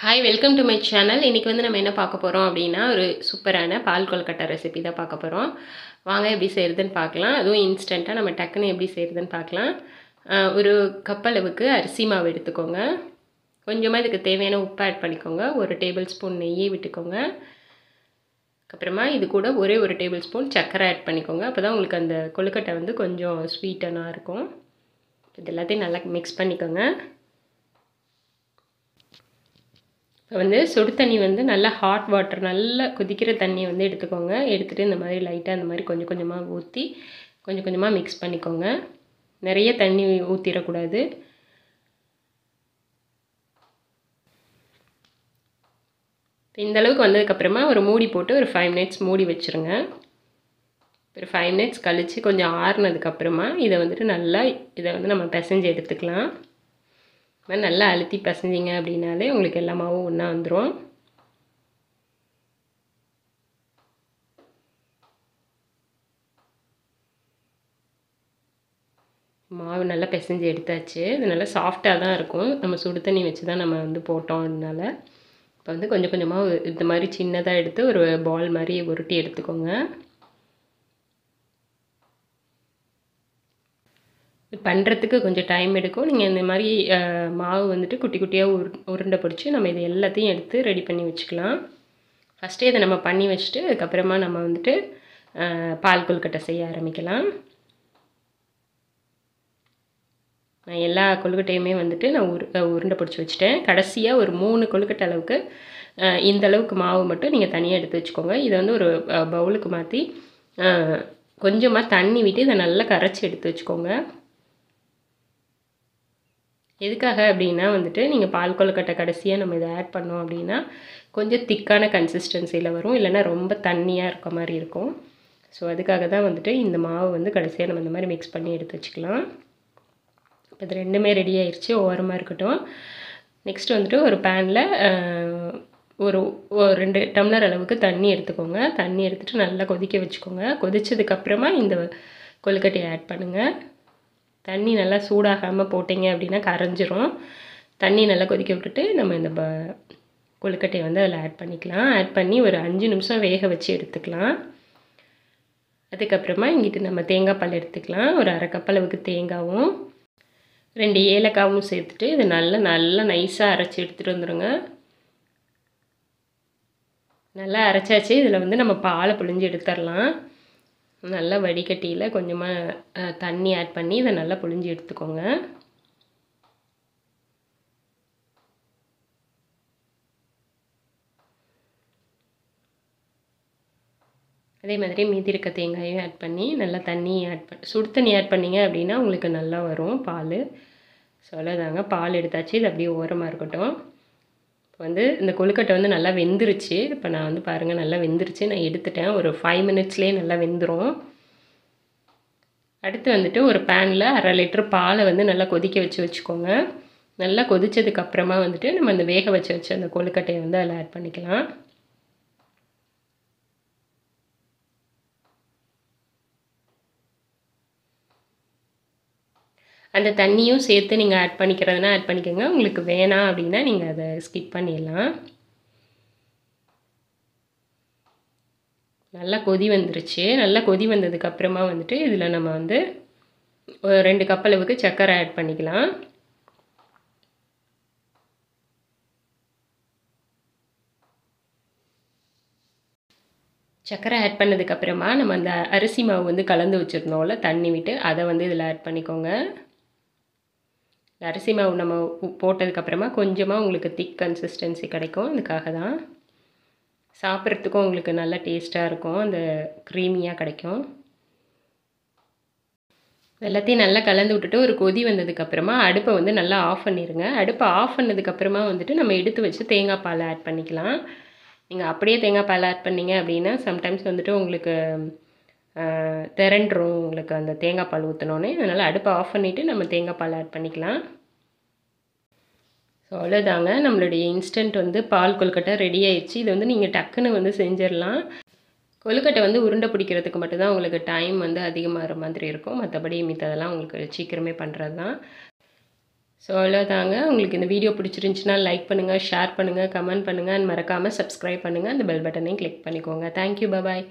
Hi welcome to my channel. இன்றைக்கி வந்து நம்ம என்ன பார்க்க போகிறோம் அப்படின்னா, ஒரு சூப்பரான பால் கொழுக்கட்டை ரெசிபி தான் பார்க்க போகிறோம். வாங்க எப்படி செய்கிறதுன்னு பார்க்கலாம். அதுவும் இன்ஸ்டண்ட்டாக நம்ம டக்குன்னு எப்படி செய்கிறதுன்னு பார்க்கலாம். ஒரு கப் அளவுக்கு அரிசி மாவு எடுத்துக்கோங்க. கொஞ்சமாக இதுக்கு தேவையான உப்பு ஆட் பண்ணிக்கோங்க. 1 டேபிள் ஸ்பூன் நெய்யை விட்டுக்கோங்க. அப்புறமா இது கூட ஒரே 1 டேபிள் ஸ்பூன் சர்க்கரை ஆட் பண்ணிக்கோங்க. அப்போ தான் உங்களுக்கு அந்த கொழுக்கட்டை வந்து கொஞ்சம் ஸ்வீட்டனாக இருக்கும். இது எல்லாத்தையும் நல்லா மிக்ஸ் பண்ணிக்கோங்க. இப்போ வந்து சுடு தண்ணி வந்து நல்லா ஹாட் வாட்டர், நல்லா கொதிக்கிற தண்ணியை வந்து எடுத்துக்கோங்க. எடுத்துகிட்டு இந்த மாதிரி லைட்டாக இந்த மாதிரி கொஞ்சம் கொஞ்சமாக ஊற்றி கொஞ்சம் கொஞ்சமாக மிக்ஸ் பண்ணிக்கோங்க. நிறைய தண்ணி ஊற்றிடக்கூடாது. இந்த அளவுக்கு வந்ததுக்கப்புறமா ஒரு மூடி போட்டு ஒரு 5 மினிட்ஸ் மூடி வச்சுருங்க. ஒரு 5 மினிட்ஸ் கழித்து கொஞ்சம் ஆறுனதுக்கப்புறமா இதை வந்து நம்ம பிசைஞ்சு எடுத்துக்கலாம். நல்லா அழுத்தி பிசைஞ்சிங்க அப்படின்னாலே உங்களுக்கு எல்லா மாவும் ஒன்றா வந்துடும். மாவு நல்லா பிசைஞ்சு எடுத்தாச்சு. இது நல்லா சாஃப்டாக தான் இருக்கும். நம்ம சுடு தண்ணி வச்சு தான் நம்ம வந்து போட்டோம். அதனால இப்போ வந்து கொஞ்சம் கொஞ்சமாக இந்த மாதிரி சின்னதாக எடுத்து ஒரு பால் மாதிரி உருட்டி எடுத்துக்கோங்க. பண்ணுறதுக்கு கொஞ்சம் டைம் எடுக்கும். நீங்கள் இந்த மாதிரி மாவு வந்துட்டு குட்டி குட்டியாக உருண்டை பிடிச்சி நம்ம இது எல்லாத்தையும் எடுத்து ரெடி பண்ணி வச்சுக்கலாம். ஃபஸ்ட்டே இதை நம்ம பண்ணி வச்சுட்டு அதுக்கப்புறமா நம்ம வந்துட்டு பால் கொழுக்கட்டை செய்ய ஆரம்பிக்கலாம். நான் எல்லா கொழுக்கட்டையுமே வந்துட்டு நான் உருண்டை பிடிச்சி வச்சுட்டேன். கடைசியாக ஒரு 3 கொழுக்கட்டை அளவுக்கு இந்த அளவுக்கு மாவு மட்டும் நீங்கள் தனியாக எடுத்து வச்சுக்கோங்க. இதை வந்து ஒரு பவுலுக்கு மாற்றி கொஞ்சமாக தண்ணி விட்டு இதை நல்லா கரைச்சி எடுத்து வச்சுக்கோங்க. எதுக்காக அப்படின்னா வந்துட்டு நீங்கள் பால் கொழுக்கட்டை கடைசியாக நம்ம இதை ஆட் பண்ணோம் அப்படின்னா கொஞ்சம் திக்கான கன்சிஸ்டன்சியில் வரும். இல்லைன்னா ரொம்ப தண்ணியாக இருக்க மாதிரி இருக்கும். ஸோ அதுக்காக தான் வந்துட்டு இந்த மாவு வந்து கடைசியாக நம்ம இந்த மாதிரி மிக்ஸ் பண்ணி எடுத்து வச்சுக்கலாம். இப்போ இது ரெண்டுமே ரெடி ஆயிடுச்சு, ஓரமாக இருக்கட்டும். நெக்ஸ்ட் வந்துட்டு ஒரு பேனில் ஒரு 2 டம்ளர் அளவுக்கு தண்ணி எடுத்துக்கோங்க. தண்ணி எடுத்துகிட்டு நல்லா கொதிக்க வச்சுக்கோங்க. கொதிச்சதுக்கப்புறமா இந்த கொழுக்கட்டையை ஆட் பண்ணுங்கள். தண்ணி நல்லா சூடாகாமல் போட்டிங்க அப்படின்னா கரைஞ்சிரும். தண்ணி நல்லா கொதிக்க விட்டுட்டு நம்ம இந்த கொழுக்கட்டையை வந்து அதில் ஆட் பண்ணிக்கலாம். ஆட் பண்ணி ஒரு 5 நிமிஷம் வேக வச்சு எடுத்துக்கலாம். அதுக்கப்புறமா இங்கிட்டு நம்ம தேங்காய் பால் எடுத்துக்கலாம். ஒரு 1/2 கப் அளவுக்கு தேங்காயும் 2 ஏலக்காவும் சேர்த்துட்டு இது நல்லா நைஸாக அரைச்சி எடுத்துகிட்டு வந்துடுங்க. நல்லா அரைச்சாச்சு. இதில் வந்து நம்ம பாலை பிழிஞ்சு எடுத்துடலாம். நல்லா வடிகட்டியில் கொஞ்சமாக தண்ணி ஆட் பண்ணி இதை நல்லா புழிஞ்சு எடுத்துக்கோங்க. அதே மாதிரி மீதி இருக்க தேங்காயும் ஆட் பண்ணி நல்லா தண்ணி சுடு தண்ணி ஆட் பண்ணிங்க அப்படின்னா உங்களுக்கு நல்லா வரும் பால். ஸோ அவ்வளோதாங்க, பால் எடுத்தாச்சு. இது அப்படியே ஓரமாக இருக்கட்டும். இப்போ வந்து இந்த கொழுக்கட்டை வந்து நல்லா வெந்துருச்சு. இப்போ நான் வந்து பாருங்கள் நல்லா வெந்துருச்சு. நான் எடுத்துட்டேன். ஒரு 5 மினிட்ஸ்லேயே நல்லா வெந்துடும். அடுத்து வந்துட்டு ஒரு பேனில் 1/2 லிட்டர் பாலை வந்து நல்லா கொதிக்க வச்சுக்கோங்க. நல்லா கொதித்ததுக்கப்புறமா வந்துட்டு நம்ம அந்த வேக வச்ச அந்த கொழுக்கட்டையை வந்து அதில் ஆட் பண்ணிக்கலாம். அந்த தண்ணியும் சேர்த்து நீங்கள் ஆட் பண்ணிக்கிறதுனா ஆட் பண்ணிக்கோங்க. உங்களுக்கு வேணாம் அப்படின்னா நீங்கள் அதை ஸ்கிப் பண்ணிடலாம். நல்லா கொதி வந்துருச்சு. நல்லா கொதி வந்ததுக்கப்புறமா வந்துட்டு இதில் நம்ம வந்து 2 கப் அளவுக்கு சர்க்கரை ஆட் பண்ணிக்கலாம். சர்க்கரை ஆட் பண்ணதுக்கப்புறமா நம்ம அந்த அரிசி மாவு வந்து கலந்து வச்சுருந்தோம்ல தண்ணி விட்டு, அதை வந்து இதில் ஆட் பண்ணிக்கோங்க. அரிசி மாவு நம்ம போட்டதுக்கப்புறமா கொஞ்சமாக உங்களுக்கு திக் கன்சிஸ்டன்சி கிடைக்கும். அதுக்காக தான் சாப்பிட்றதுக்கும் உங்களுக்கு நல்லா டேஸ்ட்டாக இருக்கும். அந்த க்ரீமியாக கிடைக்கும். எல்லாத்தையும் நல்லா கலந்து விட்டுட்டு ஒரு கொதி வந்ததுக்கப்புறமா அடுப்பை வந்து நல்லா ஆஃப் பண்ணிடுங்க. அடுப்பை ஆஃப் பண்ணதுக்கப்புறமா வந்துட்டு நம்ம எடுத்து வச்சு தேங்காய் பால் ஆட் பண்ணிக்கலாம். நீங்கள் அப்படியே தேங்காய் பால் ஆட் பண்ணிங்க அப்படின்னா சம்டைம்ஸ் வந்துட்டு உங்களுக்கு திரண்டுரும் உங்களுக்கு அந்த தேங்காய் பால் ஊற்றினோன்னே. அதனால் அடுப்பை ஆஃப் பண்ணிவிட்டு நம்ம தேங்காய் பால் ஆட் பண்ணிக்கலாம். ஸோ அவ்வளோதாங்க, நம்மளுடைய இன்ஸ்டன்ட் வந்து பால் கொழுக்கட்டை ரெடி ஆயிடுச்சு. இது வந்து நீங்கள் டக்குன்னு வந்து செஞ்சிடலாம். கொழுக்கட்டை வந்து உருண்டை பிடிக்கிறதுக்கு மட்டும்தான் உங்களுக்கு டைம் வந்து அதிகமாகிற மாதிரி இருக்கும். மற்றபடி மித்ததெல்லாம் உங்களுக்கு சீக்கிரமே பண்ணுறது தான். ஸோ அவ்வளோதாங்க. உங்களுக்கு இந்த வீடியோ பிடிச்சிருந்துச்சுன்னா லைக் பண்ணுங்கள், ஷேர் பண்ணுங்கள், கமெண்ட் பண்ணுங்கள் அண்ட் மறக்காமல் சப்ஸ்கிரைப் பண்ணுங்கள். அந்த பெல் பட்டனையும் கிளிக் பண்ணிக்கோங்க. தேங்க்யூ. பாய்.